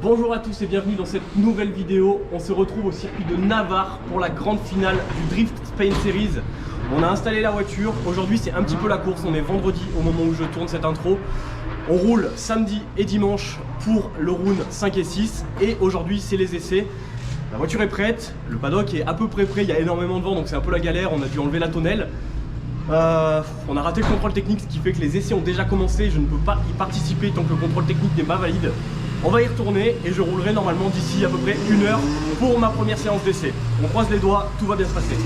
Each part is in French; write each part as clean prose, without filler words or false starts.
Bonjour à tous et bienvenue dans cette nouvelle vidéo. On se retrouve au circuit de Navarre pour la grande finale du Drift Spain Series. On a installé la voiture, aujourd'hui c'est un petit peu la course, on est vendredi au moment où je tourne cette intro. On roule samedi et dimanche pour le round 5 et 6 et aujourd'hui c'est les essais. La voiture est prête, le paddock est à peu près prêt, il y a énormément de vent donc c'est un peu la galère, on a dû enlever la tonnelle. On a raté le contrôle technique, ce qui fait que les essais ont déjà commencé, je ne peux pas y participer tant que le contrôle technique n'est pas valide. On va y retourner et je roulerai normalement d'ici à peu près 1 heure pour ma première séance d'essai. On croise les doigts, tout va bien se passer.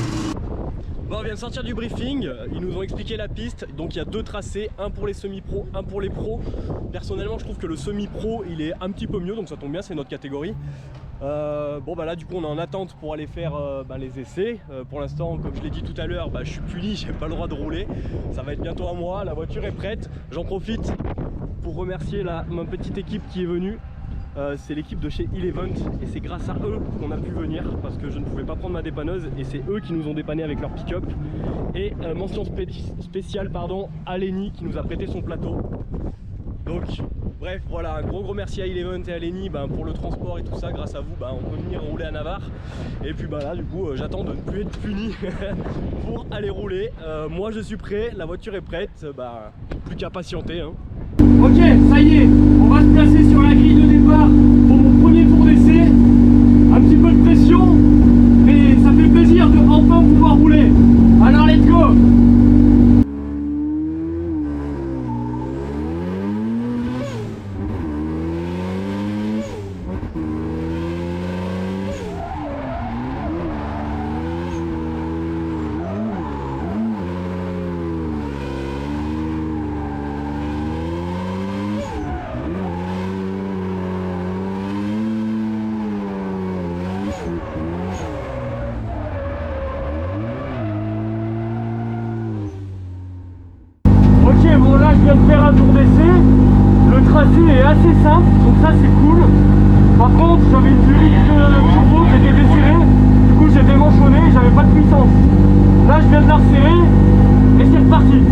Bon, on vient de sortir du briefing, ils nous ont expliqué la piste, donc il y a 2 tracés, un pour les semi-pros, un pour les pros. Personnellement je trouve que le semi-pro il est un petit peu mieux, donc ça tombe bien, c'est notre catégorie. Bon bah là du coup on est en attente pour aller faire les essais. Pour l'instant comme je l'ai dit tout à l'heure, je suis puni, j'ai pas le droit de rouler. Ça va être bientôt à moi, la voiture est prête. J'en profite pour remercier ma petite équipe qui est venue. C'est l'équipe de chez Elevent et c'est grâce à eux qu'on a pu venir parce que je ne pouvais pas prendre ma dépanneuse et c'est eux qui nous ont dépanné avec leur pick-up. Et mention spéciale à Lenny qui nous a prêté son plateau. Donc bref voilà, un gros merci à Elevent et à Lenny pour le transport et tout ça. Grâce à vous on peut venir rouler à Navarre. Et puis là du coup j'attends de ne plus être puni pour aller rouler. Moi je suis prêt, la voiture est prête, plus qu'à patienter hein. Ok, ça y est, on va se placer sur la grille de départ pour mon premier tour d'essai. Un petit peu de pression, mais ça fait plaisir de enfin pouvoir rouler. Alors let's go! Bon là je viens de faire un tour d'essai, le tracé est assez simple donc ça c'est cool. Par contre j'avais une durée de turbo qui était desserrée, du coup j'ai démanchonné et j'avais pas de puissance. Là je viens de la resserrer et c'est reparti.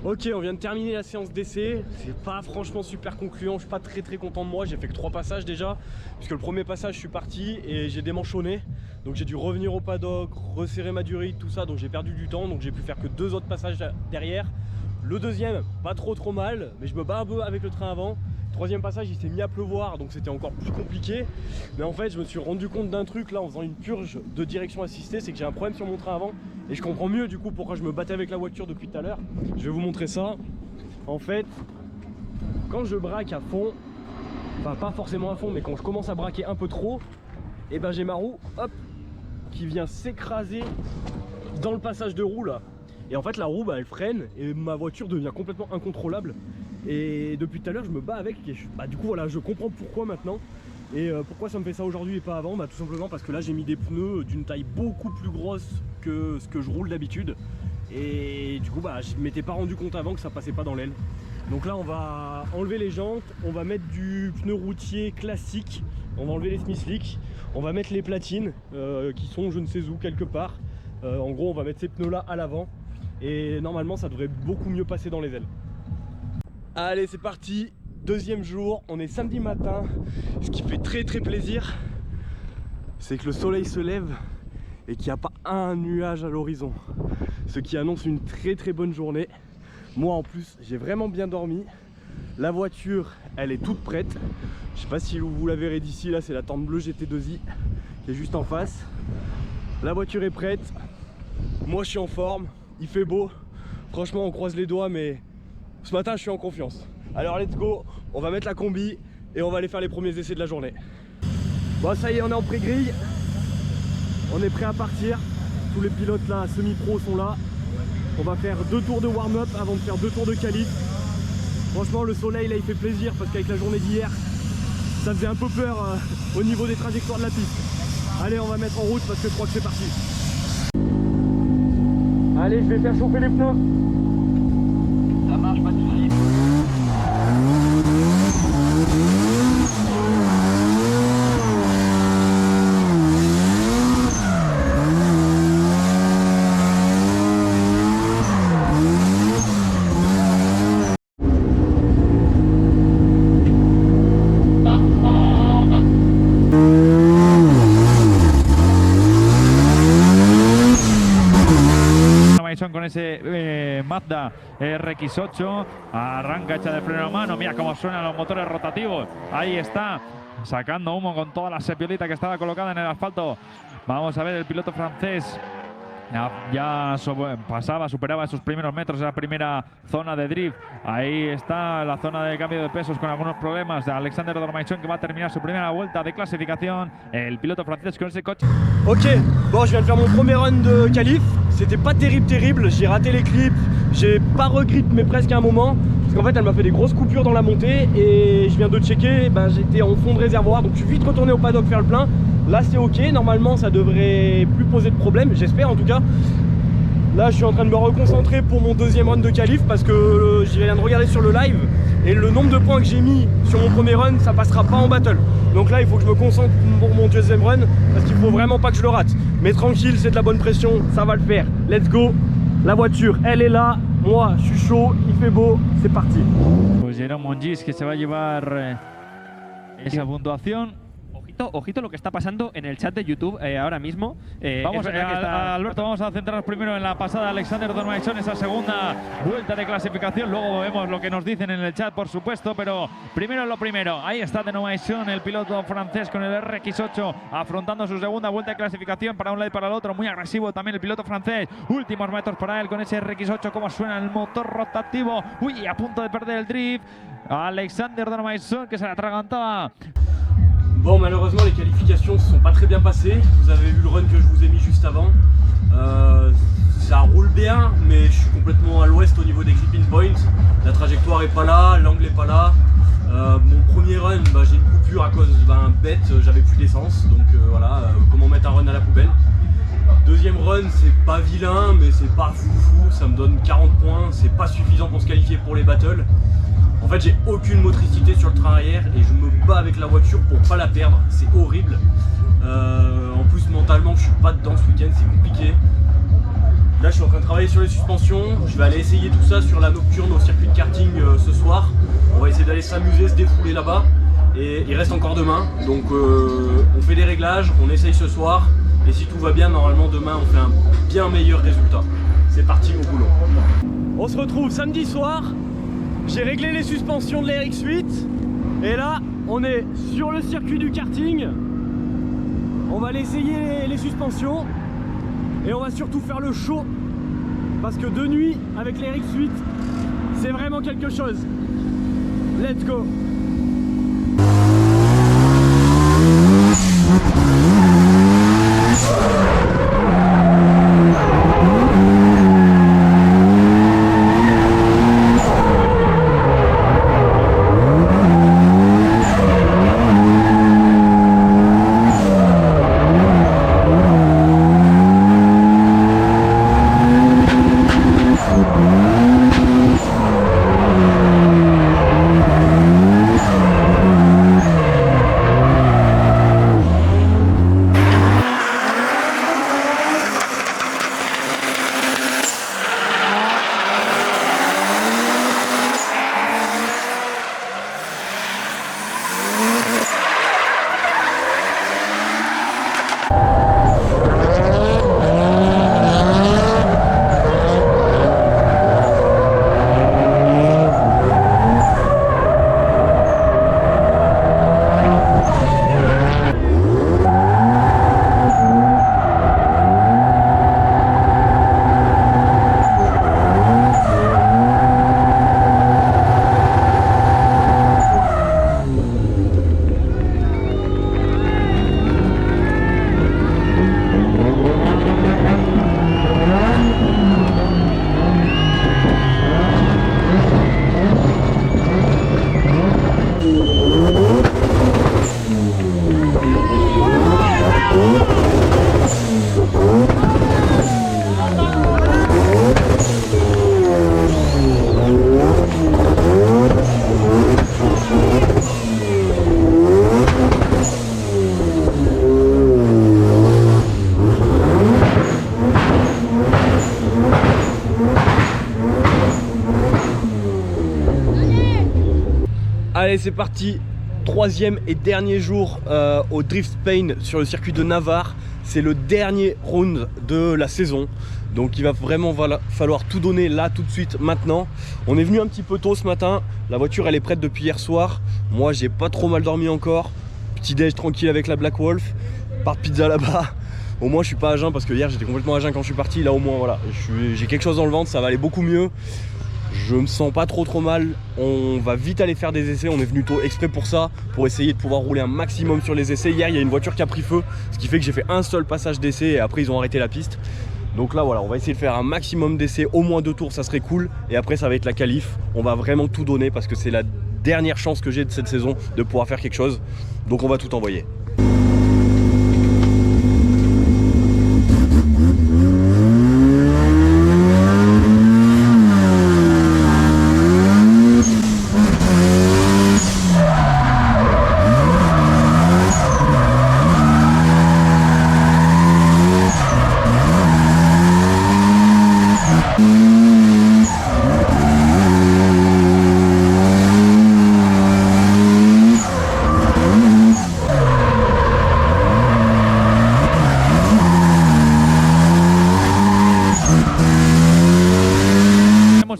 Ok, on vient de terminer la séance d'essai, c'est pas franchement super concluant, je suis pas très content de moi, j'ai fait que 3 passages déjà, puisque le premier passage je suis parti et j'ai démanchonné, donc j'ai dû revenir au paddock, resserrer ma durite, tout ça, donc j'ai perdu du temps, donc j'ai pu faire que 2 autres passages derrière. Le deuxième, pas trop mal, mais je me bats un peu avec le train avant. Troisième passage, il s'est mis à pleuvoir, donc c'était encore plus compliqué. Mais en fait, je me suis rendu compte d'un truc là en faisant une purge de direction assistée, c'est que j'ai un problème sur mon train avant. Et je comprends mieux du coup pourquoi je me battais avec la voiture depuis tout à l'heure. Je vais vous montrer ça. En fait, quand je braque à fond, enfin pas forcément à fond, mais quand je commence à braquer un peu trop, et j'ai ma roue, hop, qui vient s'écraser dans le passage de roue là. Et en fait la roue elle freine et ma voiture devient complètement incontrôlable. Et depuis tout à l'heure je me bats avec et du coup voilà, je comprends pourquoi maintenant. Et pourquoi ça me fait ça aujourd'hui et pas avant, tout simplement parce que là j'ai mis des pneus d'une taille beaucoup plus grosse que ce que je roule d'habitude. Et du coup je ne m'étais pas rendu compte avant que ça passait pas dans l'aile. Donc là on va enlever les jantes, on va mettre du pneu routier classique, on va enlever les Smith Slick, on va mettre les platines qui sont je ne sais où quelque part. En gros on va mettre ces pneus là à l'avant et normalement ça devrait beaucoup mieux passer dans les ailes. Allez c'est parti, deuxième jour, on est samedi matin. Ce qui fait très plaisir, c'est que le soleil se lève et qu'il n'y a pas un nuage à l'horizon. Ce qui annonce une très bonne journée. Moi en plus j'ai vraiment bien dormi. La voiture elle est toute prête. Je sais pas si vous la verrez d'ici, là c'est la tente bleue GT2i qui est juste en face. La voiture est prête. Moi je suis en forme, il fait beau. Franchement on croise les doigts mais ce matin je suis en confiance. Alors let's go, on va mettre la combi et on va aller faire les premiers essais de la journée. Bon ça y est, on est en pré-grille. On est prêt à partir. Tous les pilotes là, semi-pro sont là. On va faire 2 tours de warm-up avant de faire 2 tours de qualif. Franchement le soleil là il fait plaisir parce qu'avec la journée d'hier ça faisait un peu peur au niveau des trajectoires de la piste. Allez on va mettre en route parce que je crois que c'est parti. Allez je vais faire chauffer les pneus. Ça marche, pas de soucis. Con ese Mazda RX8, arranca hecha de freno a mano, mira cómo suenan los motores rotativos, ahí está, sacando humo con toda la sepiolita que estaba colocada en el asfalto. Vamos a ver el piloto francés. Ya superaba esos primeros metros, esa primera zona de drift. Ahí está la zona de cambio de pesos con algunos problemas de Alexander Dormaison, que va a terminar su primera vuelta de clasificación. El piloto francés con ese coche. Ok, bon, je viens de faire mon premier run de qualif. C'était pas terrible. J'ai raté les clips, j'ai pas regrip, mais presque à un moment. Parce qu'en fait, elle m'a fait des grosses coupures dans la montée. Et je viens de checker, j'étais en fond de réservoir. Donc je suis vite retourné au paddock faire le plein. Là c'est ok, normalement ça devrait plus poser de problème, j'espère en tout cas. Là je suis en train de me reconcentrer pour mon deuxième run de qualif parce que je viens de regarder sur le live et le nombre de points que j'ai mis sur mon premier run ça passera pas en battle. Donc là il faut que je me concentre pour mon deuxième run parce qu'il faut vraiment pas que je le rate. Mais tranquille, c'est de la bonne pression, ça va le faire. Let's go, la voiture elle est là, moi je suis chaud, il fait beau, c'est parti. Pues Jérôme Mongis que se va a llevar esa puntuación. Ojito lo que está pasando en el chat de YouTube ahora mismo. Vamos, Alberto, vamos a centrarnos primero en la pasada de Alexander Dormaison, esa segunda vuelta de clasificación. Luego vemos lo que nos dicen en el chat, por supuesto, pero primero lo primero. Ahí está Dormaison, el piloto francés con el RX8, afrontando su segunda vuelta de clasificación para un lado y para el otro. Muy agresivo también el piloto francés. Últimos metros para él con ese RX8, cómo suena el motor rotativo. Uy, a punto de perder el drift. Alexander Dormaison que se la atragantaba. Bon, malheureusement les qualifications ne se sont pas très bien passées. Vous avez vu le run que je vous ai mis juste avant. Ça roule bien, mais je suis complètement à l'ouest au niveau des gripping points. La trajectoire est pas là, l'angle est pas là. Mon premier run, j'ai une coupure à cause d'un bête, j'avais plus d'essence. Donc voilà, comment mettre un run à la poubelle. Deuxième run, c'est pas vilain, mais c'est pas foufou. Ça me donne 40 points, c'est pas suffisant pour se qualifier pour les battles. En fait j'ai aucune motricité sur le train arrière et je me bats avec la voiture pour pas la perdre, c'est horrible. En plus mentalement je suis pas dedans ce week-end, c'est compliqué. Là je suis en train de travailler sur les suspensions, je vais aller essayer tout ça sur la nocturne au circuit de karting ce soir. On va essayer d'aller s'amuser, se défouler là-bas et il reste encore demain. Donc on fait des réglages, on essaye ce soir et si tout va bien normalement demain on fait un bien meilleur résultat. C'est parti au boulot. On se retrouve samedi soir. J'ai réglé les suspensions de la RX8 et là on est sur le circuit du karting. On va aller essayer les suspensions et on va surtout faire le show parce que de nuit avec la RX8 c'est vraiment quelque chose. Let's go. Allez, c'est parti. Troisième et dernier jour au Drift Spain sur le circuit de Navarre. C'est le dernier round de la saison. Donc il va vraiment falloir tout donner là, tout de suite, maintenant. On est venu un petit peu tôt ce matin. La voiture, elle est prête depuis hier soir. Moi, j'ai pas trop mal dormi encore. Petit déj tranquille avec la Black Wolf. Part pizza là-bas. Au moins, je suis pas à jeun parce que hier, j'étais complètement à jeun quand je suis parti. Là, au moins, voilà, j'ai quelque chose dans le ventre. Ça va aller beaucoup mieux. Je me sens pas trop mal. On va vite aller faire des essais. On est venu tôt exprès pour ça, pour essayer de pouvoir rouler un maximum sur les essais. Hier, il y a une voiture qui a pris feu, ce qui fait que j'ai fait un seul passage d'essai et après ils ont arrêté la piste. Donc là voilà, on va essayer de faire un maximum d'essais, au moins 2 tours, ça serait cool. Et après ça va être la qualif. On va vraiment tout donner parce que c'est la dernière chance que j'ai de cette saison de pouvoir faire quelque chose. Donc on va tout envoyer.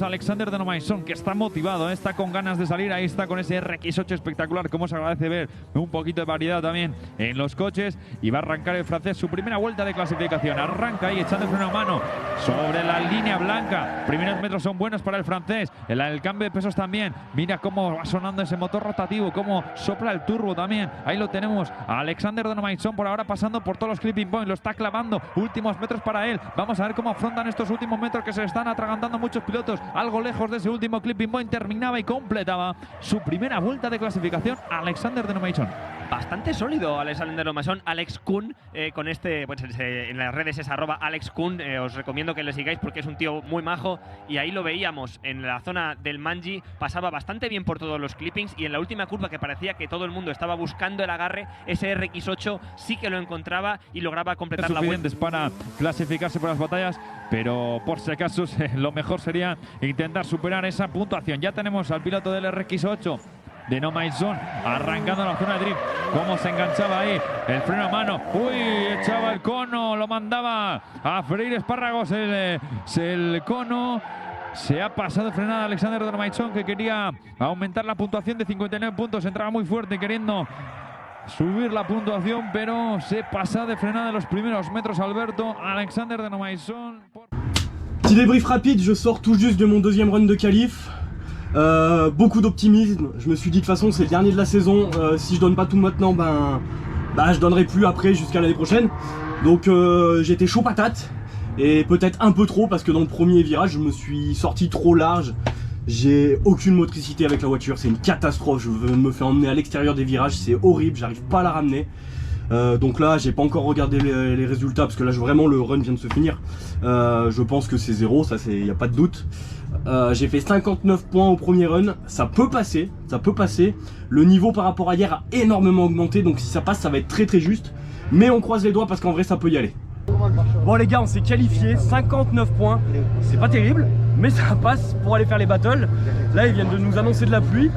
Alexander Denomaison, que está motivado, está con ganas de salir, ahí está con ese RX8 espectacular, como se agradece ver un poquito de variedad también en los coches, y va a arrancar el francés su primera vuelta de clasificación. Arranca ahí echando freno a mano sobre la línea blanca. Primeros metros son buenos para el francés, el cambio de pesos también. Mira cómo va sonando ese motor rotativo, cómo sopla el turbo también. Ahí lo tenemos a Alexander Denomaison por ahora pasando por todos los clipping points, lo está clavando, últimos metros para él. Vamos a ver cómo afrontan estos últimos metros que se están atragantando muchos pilotos. Algo lejos de ese último clipping point, terminaba y completaba su primera vuelta de clasificación Alexander Denomaison. Bastante sólido Alexander Denomaison, Alex Kun, con este, pues en las redes es @AlexKun, os recomiendo que le sigáis porque es un tío muy majo, y ahí lo veíamos en la zona del Manji, pasaba bastante bien por todos los clippings, y en la última curva que parecía que todo el mundo estaba buscando el agarre, ese RX8 sí que lo encontraba y lograba completar la vuelta. Suficientes para clasificarse por las batallas, pero por si acaso lo mejor sería intentar superar esa puntuación. Ya tenemos al piloto del RX8 Denomaison arrancando la zona de drift. Cómo se enganchaba ahí el freno a mano. Uy, echaba el cono, lo mandaba a freír espárragos el cono. Se ha pasado frenada Alexander Denomaison, que quería aumentar la puntuación de 59 puntos. Entraba muy fuerte queriendo subir la puntuación, pero se pasa de frenada en los primeros metros Alberto. Alexander Denomaison. Petit débrief rapide, je sors tout juste de mon deuxième run de qualif. Beaucoup d'optimisme. Je me suis dit de toute façon c'est le dernier de la saison, si je donne pas tout maintenant, je donnerai plus après jusqu'à l'année prochaine. Donc j'étais chaud patate, et peut-être un peu trop parce que dans le premier virage je me suis sorti trop large. J'ai aucune motricité avec la voiture, c'est une catastrophe. Je me fais emmener à l'extérieur des virages, c'est horrible, j'arrive pas à la ramener. Donc là j'ai pas encore regardé les résultats parce que là vraiment le run vient de se finir. Je pense que c'est 0, ça il n'y a pas de doute. J'ai fait 59 points au premier run, ça peut passer, Le niveau par rapport à hier a énormément augmenté, donc si ça passe ça va être très juste. Mais on croise les doigts parce qu'en vrai ça peut y aller. Bon les gars, on s'est qualifié, 59 points, c'est pas terrible, mais ça passe pour aller faire les battles. Là ils viennent de nous annoncer de la pluie,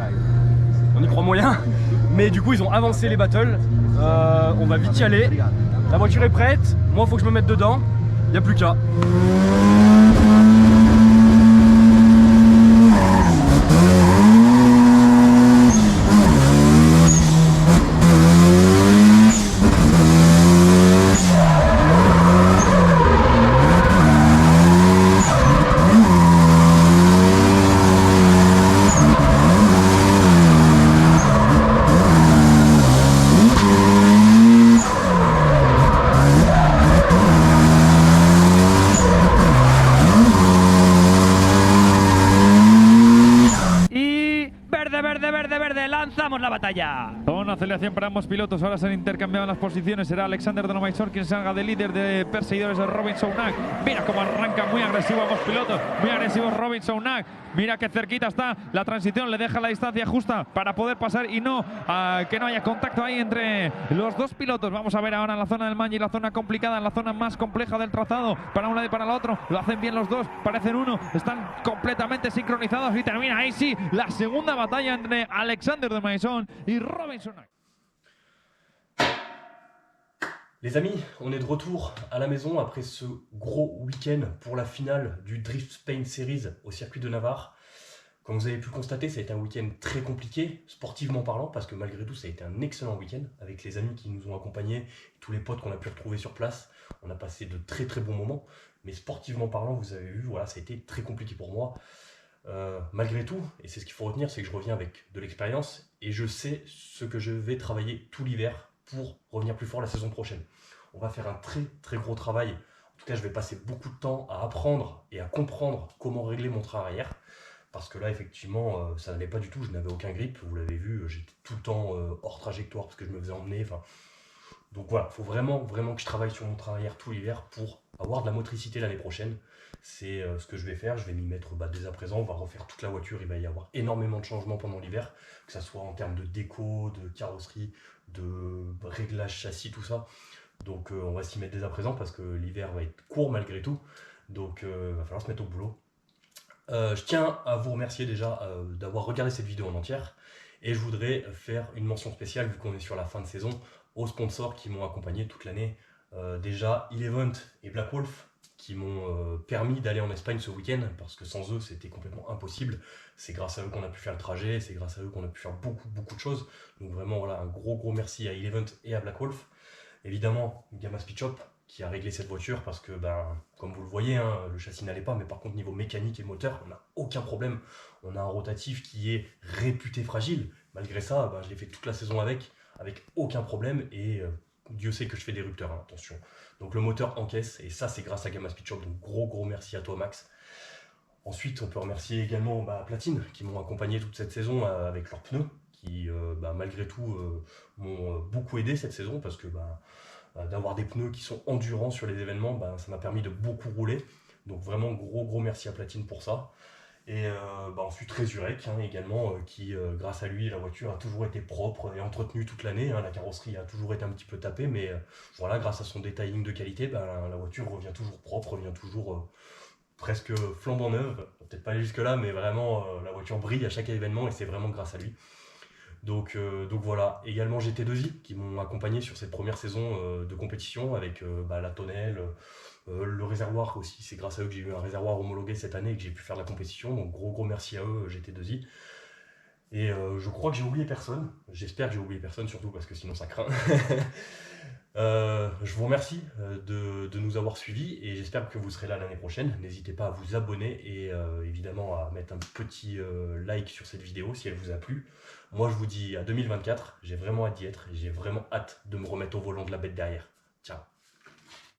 on y croit moyen, mais du coup ils ont avancé les battles. On va vite y aller, la voiture est prête, moi faut que je me mette dedans, il n'y a plus qu'à. lanzamos la batalla. Con aceleración para ambos pilotos, ahora se han intercambiado las posiciones. Será Alexander Denomaison quien salga de líder, de perseguidores de Robin Sounak. Mira cómo arranca, muy agresivo ambos pilotos, muy agresivo Robin Sounak. Mira que cerquita está la transición, le deja la distancia justa para poder pasar y no que no haya contacto ahí entre los dos pilotos. Vamos a ver ahora en la zona del Manji, la zona complicada, en la zona más compleja del trazado, para un lado y para el otro. Lo hacen bien los dos, parecen uno, están completamente sincronizados y termina ahí sí la segunda batalla batalla entre Alexander de Maison y Robinson. Les amis, on est de retour à la maison après ce gros week-end pour la finale du Drift Spain Series au circuit de Navarre. Comme vous avez pu le constater, ça a été un week-end très compliqué, sportivement parlant, parce que malgré tout, ça a été un excellent week-end avec les amis qui nous ont accompagnés, tous les potes qu'on a pu retrouver sur place. On a passé de très très bons moments, mais sportivement parlant, vous avez vu, voilà, ça a été très compliqué pour moi. Malgré tout, et c'est ce qu'il faut retenir, c'est que je reviens avec de l'expérience et je sais ce que je vais travailler tout l'hiver pour revenir plus fort la saison prochaine. On va faire un très très gros travail. En tout cas, je vais passer beaucoup de temps à apprendre et à comprendre comment régler mon train arrière. Parce que là, effectivement, ça n'allait pas du tout. Je n'avais aucun grip. Vous l'avez vu, j'étais tout le temps hors trajectoire parce que je me faisais emmener. Donc voilà, il faut vraiment que je travaille sur mon train arrière tout l'hiver pour avoir de la motricité l'année prochaine. C'est ce que je vais faire. Je vais m'y mettre dès à présent. On va refaire toute la voiture. Il va y avoir énormément de changements pendant l'hiver, que ce soit en termes de déco, de carrosserie, de réglage châssis, tout ça. Donc on va s'y mettre dès à présent parce que l'hiver va être court malgré tout. Donc il va falloir se mettre au boulot. Je tiens à vous remercier déjà d'avoir regardé cette vidéo en entière. Et je voudrais faire une mention spéciale, vu qu'on est sur la fin de saison, aux sponsors qui m'ont accompagné toute l'année. Déjà Elevent et Black Wolf qui m'ont permis d'aller en Espagne ce week-end, parce que sans eux c'était complètement impossible. C'est grâce à eux qu'on a pu faire le trajet, c'est grâce à eux qu'on a pu faire beaucoup de choses. Donc vraiment voilà, un gros merci à Elevent et à Black Wolf. Évidemment Gamma Speed Shop qui a réglé cette voiture parce que comme vous le voyez, hein, le châssis n'allait pas, mais par contre niveau mécanique et moteur, on n'a aucun problème. On a un rotatif qui est réputé fragile. Malgré ça, je l'ai fait toute la saison avec aucun problème, et Dieu sait que je fais des rupteurs, hein, attention. Donc le moteur encaisse, et ça c'est grâce à Gamma Speed Shop, donc gros merci à toi Max. Ensuite on peut remercier également Platine qui m'ont accompagné toute cette saison avec leurs pneus, qui malgré tout m'ont beaucoup aidé cette saison, parce que d'avoir des pneus qui sont endurants sur les événements, ça m'a permis de beaucoup rouler. Donc vraiment gros merci à Platine pour ça. Et ensuite Résurrec également, qui grâce à lui la voiture a toujours été propre et entretenue toute l'année. La carrosserie a toujours été un petit peu tapée, mais voilà, grâce à son detailing de qualité, la voiture revient toujours propre, revient toujours presque flambant neuve. Peut-être pas aller jusque là, mais vraiment la voiture brille à chaque événement, et c'est vraiment grâce à lui. Donc voilà, également GT2i qui m'ont accompagné sur cette première saison de compétition avec la tonnelle, le réservoir aussi. C'est grâce à eux que j'ai eu un réservoir homologué cette année et que j'ai pu faire la compétition. Donc gros merci à eux, GT2i. Et je crois que j'ai oublié personne. J'espère que j'ai oublié personne, surtout parce que sinon ça craint. Je vous remercie de nous avoir suivis, et j'espère que vous serez là l'année prochaine. N'hésitez pas à vous abonner et évidemment à mettre un petit like sur cette vidéo si elle vous a plu. Moi je vous dis à 2024, j'ai vraiment hâte d'y être et j'ai vraiment hâte de me remettre au volant de la bête derrière. Ciao.